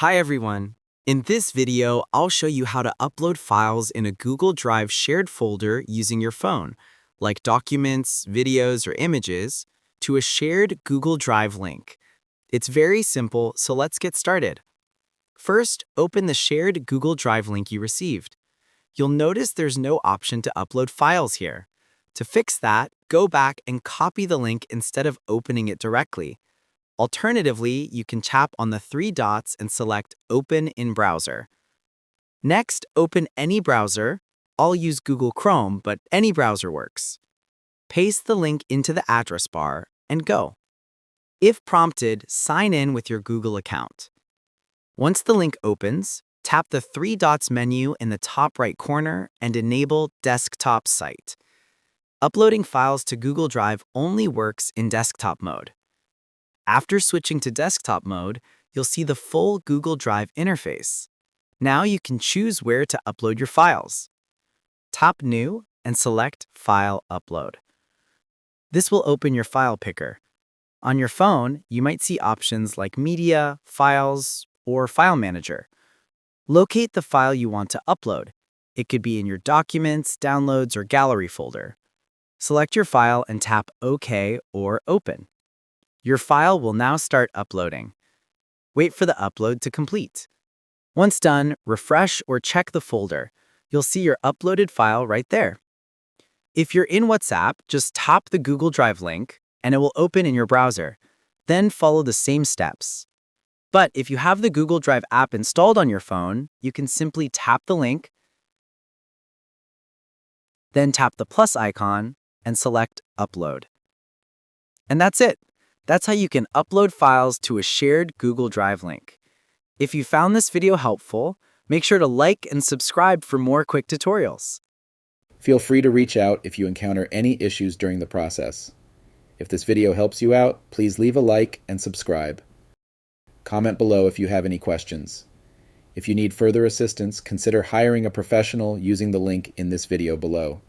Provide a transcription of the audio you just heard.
Hi everyone. In this video, I'll show you how to upload files in a Google Drive shared folder using your phone, like documents, videos, or images, to a shared Google Drive link. It's very simple, so let's get started. First, open the shared Google Drive link you received. You'll notice there's no option to upload files here. To fix that, go back and copy the link instead of opening it directly. Alternatively, you can tap on the three dots and select Open in Browser. Next, open any browser. I'll use Google Chrome, but any browser works. Paste the link into the address bar and go. If prompted, sign in with your Google account. Once the link opens, tap the three dots menu in the top right corner and enable Desktop Site. Uploading files to Google Drive only works in desktop mode. After switching to desktop mode, you'll see the full Google Drive interface. Now you can choose where to upload your files. Tap New and select File Upload. This will open your file picker. On your phone, you might see options like Media, Files, or File Manager. Locate the file you want to upload. It could be in your Documents, Downloads, or Gallery folder. Select your file and tap OK or Open. Your file will now start uploading. Wait for the upload to complete. Once done, refresh or check the folder. You'll see your uploaded file right there. If you're in WhatsApp, just tap the Google Drive link and it will open in your browser. Then follow the same steps. But if you have the Google Drive app installed on your phone, you can simply tap the link, then tap the plus icon and select Upload. And that's it. That's how you can upload files to a shared Google Drive link. If you found this video helpful, make sure to like and subscribe for more quick tutorials. Feel free to reach out if you encounter any issues during the process. If this video helps you out, please leave a like and subscribe. Comment below if you have any questions. If you need further assistance, consider hiring a professional using the link in this video below.